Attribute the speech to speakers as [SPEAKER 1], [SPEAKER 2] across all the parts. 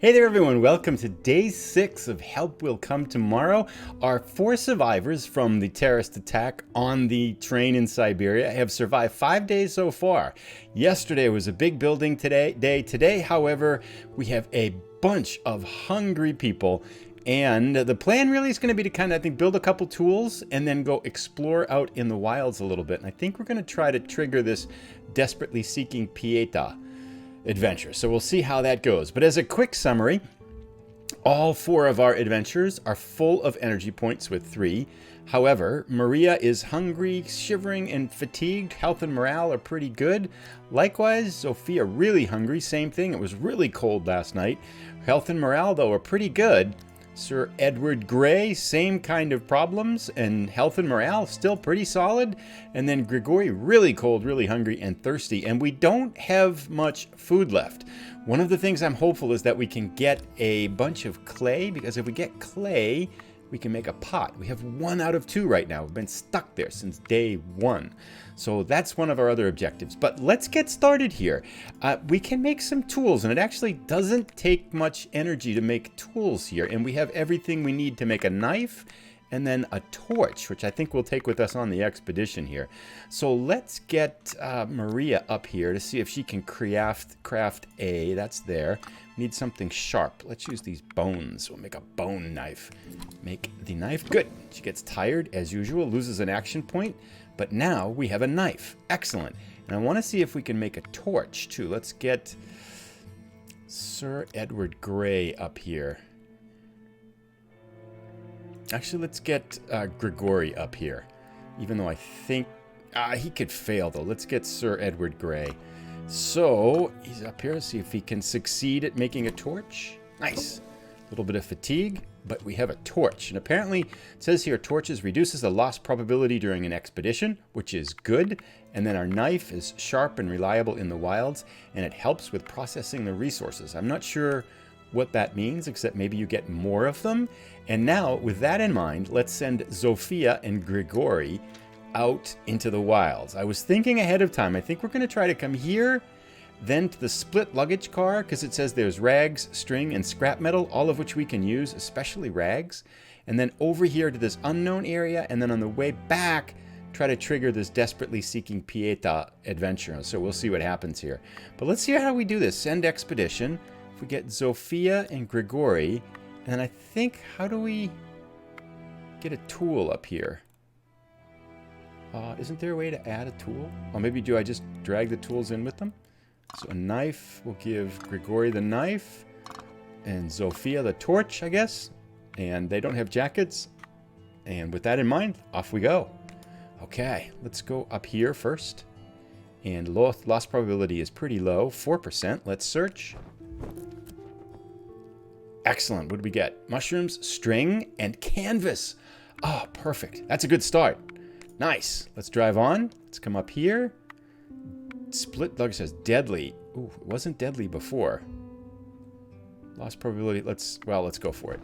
[SPEAKER 1] Hey there everyone, welcome to day 6 of Help Will Come Tomorrow. Our 4 survivors from the terrorist attack on the train in Siberia have survived 5 days so far. Yesterday was a big building day. Today, however, we have a bunch of hungry people. And the plan really is going to be to kind of, build a couple tools and then go explore out in the wilds a little bit. And I think we're going to try to trigger this desperately seeking Pieta adventure. So we'll see how that goes. But as a quick summary, all 4 of our adventures are full of energy points with 3. However, Maria is hungry, shivering, and fatigued. Health and morale are pretty good. Likewise, Sophia really hungry. Same thing. It was really cold last night. Health and morale, though, are pretty good. Sir Edward Grey, same kind of problems, and health and morale still pretty solid. And then Grigori, really cold, really hungry, and thirsty. And we don't have much food left. One of the things I'm hopeful is that we can get a bunch of clay, because if we get clay, we can make a pot. We have 1 out of 2 right now. We've been stuck there since day 1. So that's one of our other objectives. But let's get started here. We can make some tools, and it actually doesn't take much energy to make tools here. And we have everything we need to make a knife and then a torch, which I think we'll take with us on the expedition here. So let's get Maria up here to see if she can craft a, that's there. Need something sharp. Let's use these bones. We'll make a bone knife. Make the knife. Good. She gets tired as usual, loses an action point, but now we have a knife. Excellent. And I want to see if we can make a torch too. Let's get Sir Edward Grey up here. Actually, let's get Grigori up here, even though I think he could fail though. Let's get Sir Edward Grey. So he's up here. Let's see if he can succeed at making a torch. Nice. A little bit of fatigue, but we have a torch. And apparently, it says here, torches reduces the loss probability during an expedition, which is good. And then our knife is sharp and reliable in the wilds, and it helps with processing the resources. I'm not sure what that means, except maybe you get more of them. And now, with that in mind, let's send Zofia and Grigori out into the wilds. I was thinking ahead of time. I think we're going to try to come here, then to the split luggage car, because it says there's rags, string, and scrap metal, all of which we can use, especially rags. And then over here to this unknown area, and then on the way back, try to trigger this desperately seeking Pieta adventure. So we'll see what happens here. But let's see how we do this. Send expedition. If we get Zofia and Grigori, and I think, how do we get a tool up here? Isn't there a way to add a tool? Or maybe do I just drag the tools in with them? So a knife, we'll give Grigori the knife, and Zofia the torch, I guess. And they don't have jackets. And with that in mind, off we go. Okay, let's go up here first. And loss probability is pretty low, 4%. Let's search. Excellent. What did we get? Mushrooms, string, and canvas. Oh, perfect. That's a good start. Nice. Let's drive on. Let's come up here. Split lug says deadly. Ooh, it wasn't deadly before. Loss probability. Let's go for it.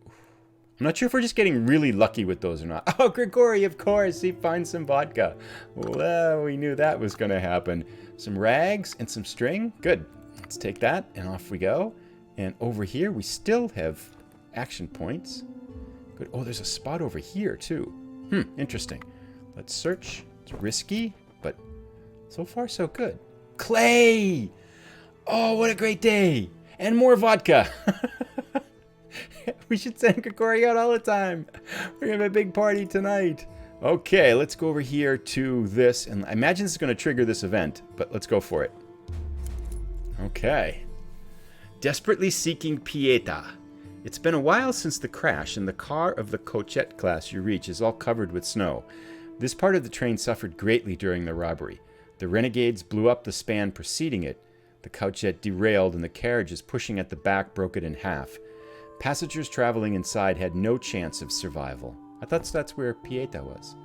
[SPEAKER 1] I'm not sure if we're just getting really lucky with those or not. Oh, Grigori, of course. He finds some vodka. Well, we knew that was going to happen. Some rags and some string. Good. Let's take that and off we go. And over here, we still have action points. Good. Oh, there's a spot over here, too. Interesting. Let's search. It's risky, but so far so good. Clay! Oh, what a great day! And more vodka! We should send Grigori out all the time. We're going to have a big party tonight. Okay, let's go over here to this. And I imagine this is going to trigger this event, but let's go for it. Okay. Desperately seeking Pieta. It's been a while since the crash, and the car of the Cochette class you reach is all covered with snow. This part of the train suffered greatly during the robbery. The renegades blew up the span preceding it. The Cochette derailed, and the carriages pushing at the back broke it in half. Passengers traveling inside had no chance of survival. I thought that's where Pieta was.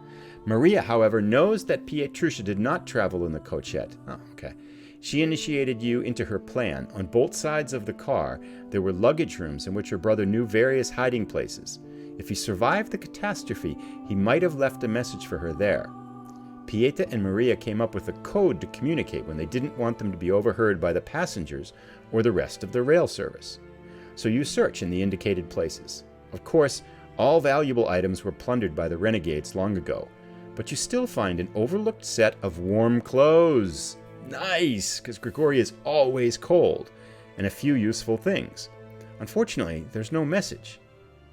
[SPEAKER 1] Maria, however, knows that Pietrusia did not travel in the Cochette. Oh, okay. She initiated you into her plan. On both sides of the car, there were luggage rooms in which her brother knew various hiding places. If he survived the catastrophe, he might have left a message for her there. Pieta and Maria came up with a code to communicate when they didn't want them to be overheard by the passengers or the rest of the rail service. So you search in the indicated places. Of course, all valuable items were plundered by the renegades long ago, but you still find an overlooked set of warm clothes. Nice, because Grigori is always cold, and a few useful things. Unfortunately, there's no message.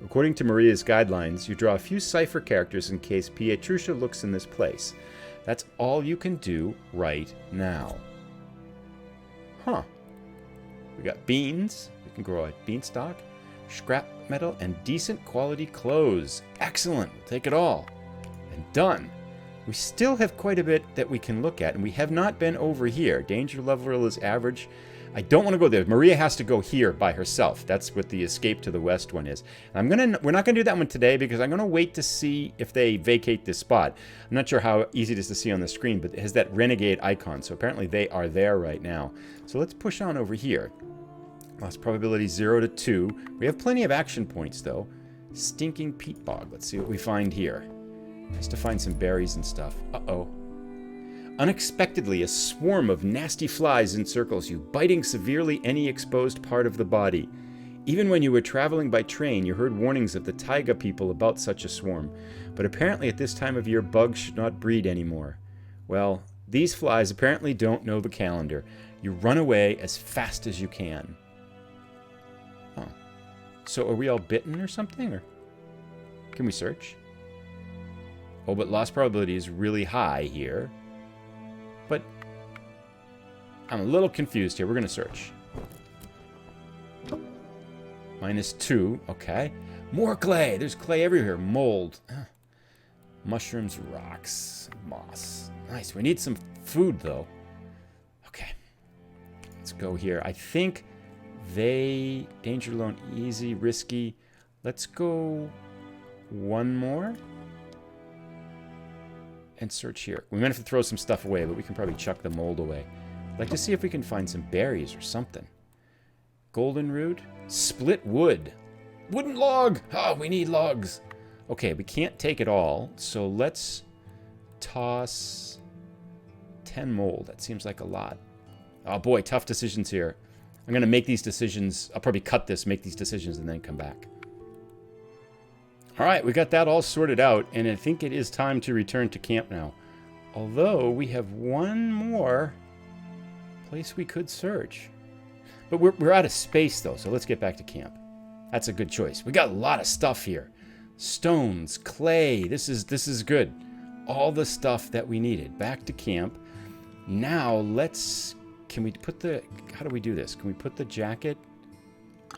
[SPEAKER 1] According to Maria's guidelines, you draw a few cipher characters in case Pietrusha looks in this place. That's all you can do right now. Huh. We got beans. We can grow a beanstalk, scrap metal, and decent quality clothes. Excellent. We'll take it all. And done. We still have quite a bit that we can look at, and we have not been over here. Danger level is average. I don't want to go there. Maria has to go here by herself. That's what the escape to the west one is. We're not going to do that one today because I'm going to wait to see if they vacate this spot. I'm not sure how easy it is to see on the screen, but it has that renegade icon, so apparently they are there right now. So let's push on over here. Loss probability 0 to 2. We have plenty of action points, though. Stinking peat bog. Let's see what we find here. Nice to find some berries and stuff. Uh-oh. Unexpectedly, a swarm of nasty flies encircles you, biting severely any exposed part of the body. Even when you were traveling by train, you heard warnings of the taiga people about such a swarm, but apparently at this time of year, bugs should not breed anymore. Well, these flies apparently don't know the calendar. You run away as fast as you can. Oh. So are we all bitten or something? Or can we search? Oh, but loss probability is really high here. But I'm a little confused here. We're going to search. -2. Okay. More clay. There's clay everywhere. Mold. Mushrooms, rocks, moss. Nice. We need some food, though. Okay. Let's go here. I think they... Danger zone, easy, risky. Let's go one more. And search here. We might have to throw some stuff away, but we can probably chuck the mold away. I'd like to see if we can find some berries or something. Golden root. Split wood. Wooden log! Oh, we need logs. Okay, we can't take it all, so let's toss 10 mold. That seems like a lot. Oh boy, tough decisions here. I'm going to make these decisions. I'll probably cut this, make these decisions, and then come back. All right, we got that all sorted out, and I think it is time to return to camp now. Although we have one more place we could search. But we're out of space, though, so let's get back to camp. That's a good choice. We got a lot of stuff here. Stones, clay, this is good. All the stuff that we needed. Back to camp. Now, can we put how do we do this? Can we put the jacket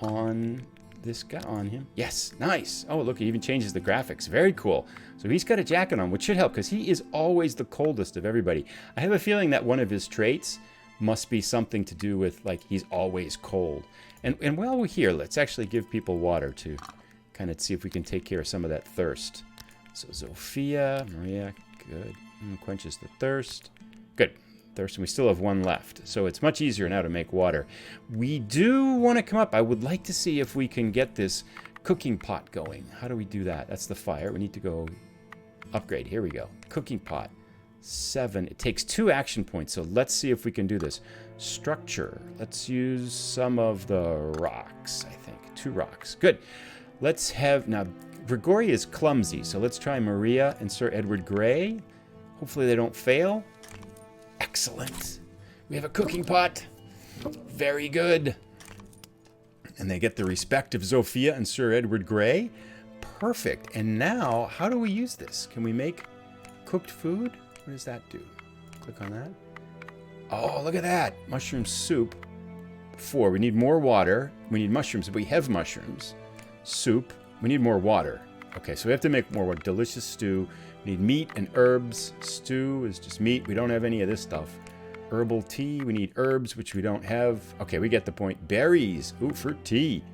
[SPEAKER 1] on... this guy on him? Yes, nice. Oh, look, it even changes the graphics. Very cool. So he's got a jacket on, which should help because he is always the coldest of everybody. I have a feeling that one of his traits must be something to do with, like, he's always cold. And while we're here, let's actually give people water to kind of see if we can take care of some of that thirst. So Zofia, Maria, good. Quenches the thirst. Good. Thirst, and we still have one left. So it's much easier now to make water. We do want to come up. I would like to see if we can get this cooking pot going. How do we do that? That's the fire. We need to go upgrade. Here we go. Cooking pot. 7. It takes 2 action points, so let's see if we can do this. Structure. Let's use some of the rocks, I think. 2 rocks. Good. Let's have... Now, Grigori is clumsy, so let's try Maria and Sir Edward Grey. Hopefully they don't fail. Excellent. We have a cooking pot. Very good. And they get the respect of Zofia and Sir Edward Grey. Perfect. And now, how do we use this? Can we make cooked food? What does that do? Click on that. Oh, look at that. Mushroom soup. 4. We need more water. We need mushrooms, but we have mushrooms. Soup. We need more water. Okay, so we have to make more water. Delicious stew. We need meat and herbs. Stew is just meat. We don't have any of this stuff. Herbal tea. We need herbs, which we don't have. Okay, we get the point. Berries. Ooh, fruit tea.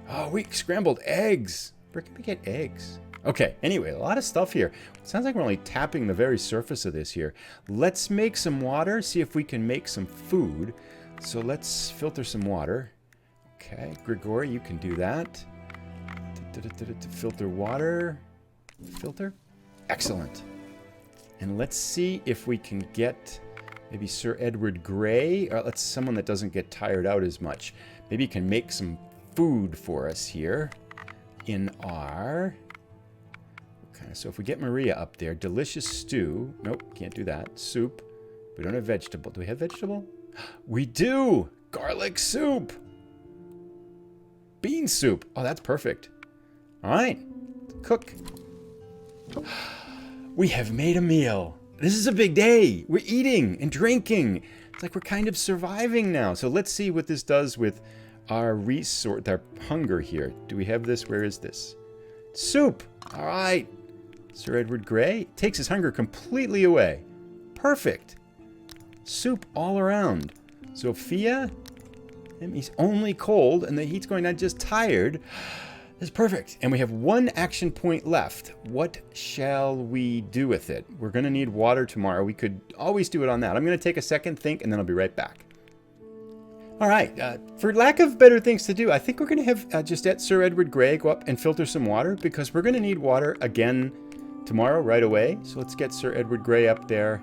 [SPEAKER 1] Oh, we scrambled eggs. Where can we get eggs? Okay, anyway, a lot of stuff here. It sounds like we're only tapping the very surface of this here. Let's make some water, see if we can make some food. So let's filter some water. Okay, Grigori, you can do that. Filter water. Filter. Excellent. And let's see if we can get Maybe Sir Edward Grey. Let's someone that doesn't get tired out as much. Maybe can make some food for us here in our... Okay, so if we get Maria up there, delicious stew. Nope, can't do that. Soup. We don't have vegetable. Do we have vegetable? We do! Garlic soup! Bean soup. Oh, that's perfect. All right. Cook. We have made a meal. This is a big day. We're eating and drinking. It's like we're kind of surviving now. So let's see what this does with our resource, our hunger here. Do we have this? Where is this? Soup. All right. Sir Edward Grey takes his hunger completely away. Perfect. Soup all around. Sophia, he's only cold and the heat's going on, just tired. That's perfect. And we have one action point left. What shall we do with it? We're going to need water tomorrow. We could always do it on that. I'm going to take a second think and then I'll be right back. All right. For lack of better things to do, I think we're going to have just at Sir Edward Grey go up and filter some water because we're going to need water again tomorrow right away. So let's get Sir Edward Grey up there.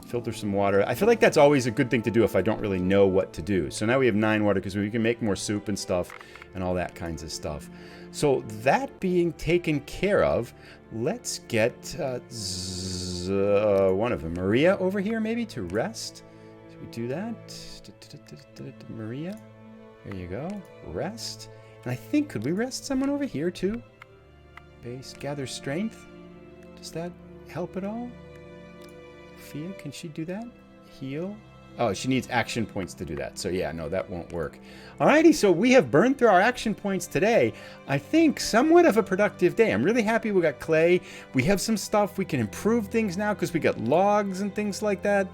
[SPEAKER 1] Filter some water. I feel like that's always a good thing to do if I don't really know what to do. So now we have 9 water because we can make more soup and stuff and all that kinds of stuff. So that being taken care of, let's get one of them, Maria, over here maybe to rest. Should we do that? Maria, there you go. Rest. And I think, could we rest someone over here too? Base, gather strength. Does that help at all? Fia, can she do that? Heal. Oh, she needs action points to do that. So yeah, no, that won't work. Alrighty, so we have burned through our action points today. I think somewhat of a productive day. I'm really happy we got clay. We have some stuff. We can improve things now because we got logs and things like that.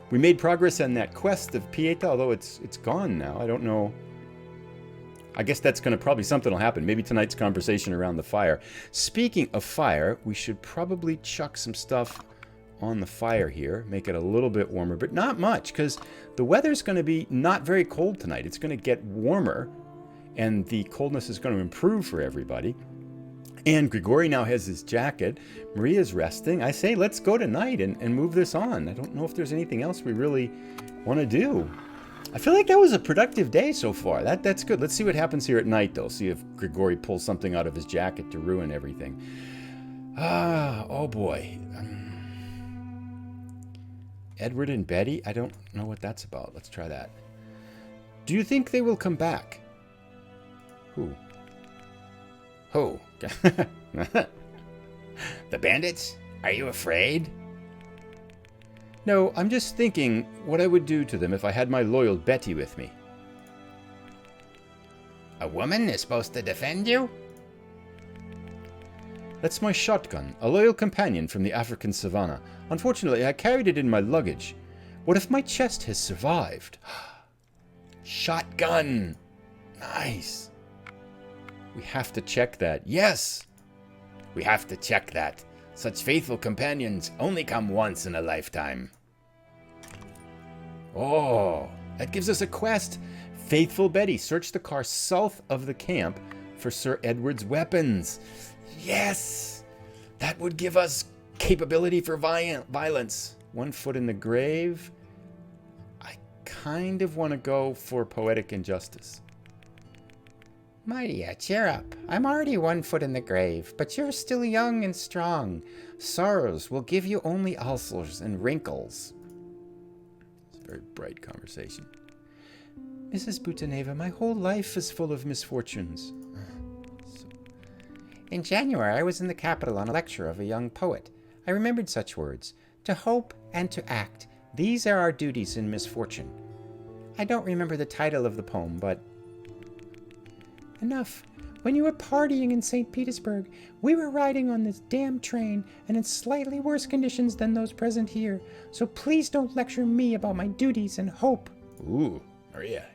[SPEAKER 1] We made progress on that quest of Pieta, although it's gone now. I don't know. I guess that's going to probably something will happen. Maybe tonight's conversation around the fire. Speaking of fire, we should probably chuck some stuff on the fire here, make it a little bit warmer, but not much because the weather's going to be not very cold tonight. It's going to get warmer and the coldness is going to improve for everybody. And Grigori now has his jacket. Maria's resting. I say let's go tonight and move this on. I don't know if there's anything else we really want to do. I feel like that was a productive day so far. That's good. Let's see what happens here at night though. See if Grigori pulls something out of his jacket to ruin everything. Oh boy. Edward and Betty? I don't know what that's about. Let's try that. Do you think they will come back? Who? Who? The bandits? Are you afraid? No, I'm just thinking what I would do to them if I had my loyal Betty with me. A woman is supposed to defend you? That's my shotgun, a loyal companion from the African savannah. Unfortunately, I carried it in my luggage. What if my chest has survived? Shotgun! Nice! We have to check that. Yes! We have to check that. Such faithful companions only come once in a lifetime. Oh, that gives us a quest. Faithful Betty, search the car south of the camp for Sir Edward's weapons. Yes! That would give us capability for violence. 1 foot in the grave. I kind of want to go for poetic injustice. My dear, cheer up. I'm already 1 foot in the grave, but you're still young and strong. Sorrows will give you only ulcers and wrinkles. It's a very bright conversation. Mrs. Butaneva, my whole life is full of misfortunes. In January, I was in the capital on a lecture of a young poet. I remembered such words. To hope and to act. These are our duties in misfortune. I don't remember the title of the poem, but... Enough. When you were partying in St. Petersburg, we were riding on this damn train and in slightly worse conditions than those present here. So please don't lecture me about my duties and hope. Ooh, Maria.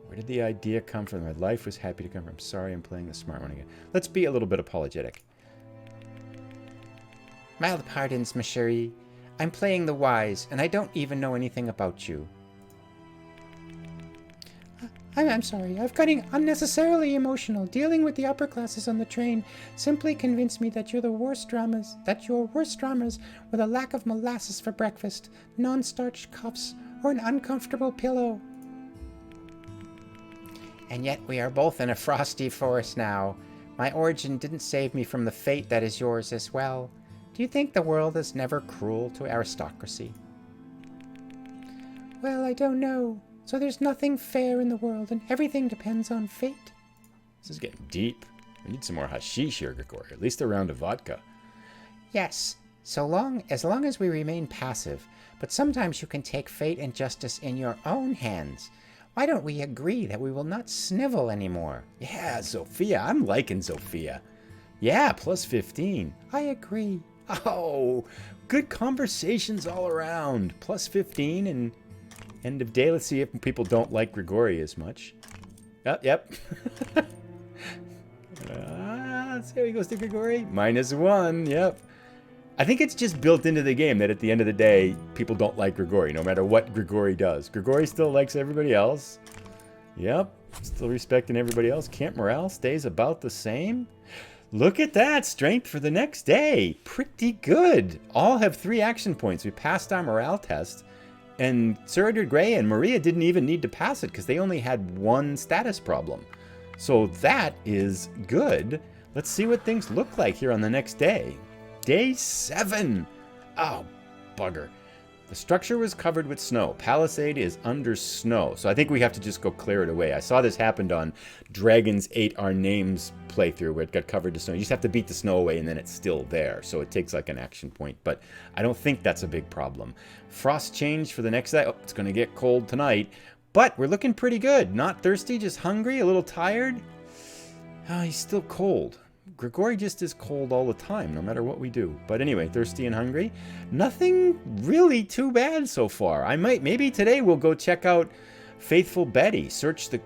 [SPEAKER 1] Where did the idea come from? My life was happy to come from. Sorry, I'm playing the smart one again. Let's be a little bit apologetic. Mild pardons, ma chérie. I'm playing the wise, and I don't even know anything about you.
[SPEAKER 2] I'm sorry. I've gotten unnecessarily emotional. Dealing with the upper classes on the train simply convinced me that you're the worst dramas. That your worst dramas were the lack of molasses for breakfast, non-starch cuffs, or an uncomfortable pillow. And yet we are both in a frosty forest now. My origin didn't save me from the fate that is yours as well. Do you think the world is never cruel to aristocracy? Well, I don't know. So there's nothing fair in the world, and everything depends on fate.
[SPEAKER 1] This is getting deep. We need some more hashish here, Grigori. At least a round of vodka.
[SPEAKER 2] Yes, as long as we remain passive. But sometimes you can take fate and justice in your own hands. Why don't we agree that we will not snivel anymore?
[SPEAKER 1] Yeah, Zofia. I'm liking Zofia. Yeah, plus 15.
[SPEAKER 2] I agree.
[SPEAKER 1] Oh, good conversations all around. Plus 15 and end of day. Let's see if people don't like Grigori as much. Oh, yep. Let's see how he goes to Grigori. -1, yep. I think it's just built into the game that at the end of the day, people don't like Grigori, no matter what Grigori does. Grigori still likes everybody else. Yep, still respecting everybody else. Camp morale stays about the same. Look at that, strength for the next day. Pretty good. All have 3 action points. We passed our morale test. And Sir Gray and Maria didn't even need to pass it because they only had 1 status problem. So that is good. Let's see what things look like here on the next day. Day 7. Oh, bugger. The structure was covered with snow. Palisade is under snow. So I think we have to just go clear it away. I saw this happened on Dragons 8 Our Names playthrough where it got covered with snow. You just have to beat the snow away and then it's still there. So it takes like an action point. But I don't think that's a big problem. Frost change for the next day. Oh, it's going to get cold tonight. But we're looking pretty good. Not thirsty, just hungry, a little tired. Oh, he's still cold. Grigori just is cold all the time, no matter what we do. But anyway, thirsty and hungry. Nothing really too bad so far. Maybe today we'll go check out Faithful Betty. Search the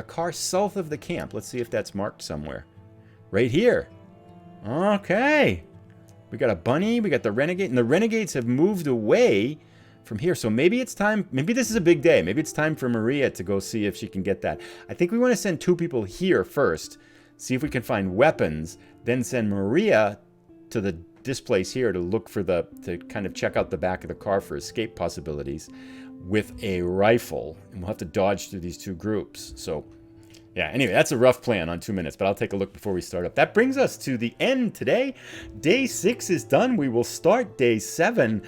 [SPEAKER 1] car south of the camp. Let's see if that's marked somewhere. Right here. Okay. We got a bunny, we got the renegade, and the renegades have moved away from here. So maybe it's time, maybe this is a big day. Maybe it's time for Maria to go see if she can get that. I think we want to send 2 people here first. See if we can find weapons, then send Maria to this place here to look for to kind of check out the back of the car for escape possibilities with a rifle. And we'll have to dodge through these 2 groups. So, yeah, anyway, that's a rough plan on 2 minutes, but I'll take a look before we start up. That brings us to the end today. Day 6 is done. We will start day 7.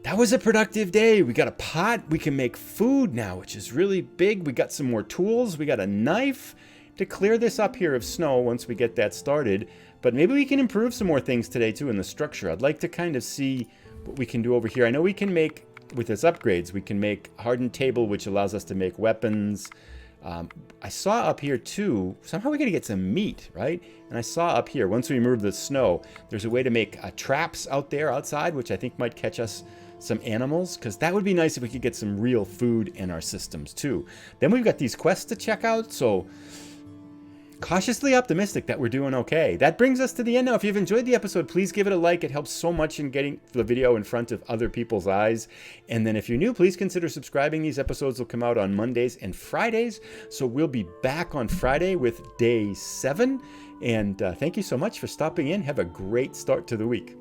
[SPEAKER 1] That was a productive day. We got a pot. We can make food now, which is really big. We got some more tools. We got a knife to clear this up here of snow once we get that started. But maybe we can improve some more things today too in the structure. I'd like to kind of see what we can do over here. I know we can make, with its upgrades, we can make hardened table, which allows us to make weapons. I saw up here too, somehow we got to get some meat, right? And I saw up here, once we remove the snow, there's a way to make traps out there outside, which I think might catch us some animals, because that would be nice if we could get some real food in our systems too. Then we've got these quests to check out, so cautiously optimistic that we're doing okay. That brings us to the end now. If you've enjoyed the episode, please give it a like. It helps so much in getting the video in front of other people's eyes. And then if you're new, please consider subscribing. These episodes will come out on Mondays and Fridays. So we'll be back on Friday with day 7. And thank you so much for stopping in. Have a great start to the week.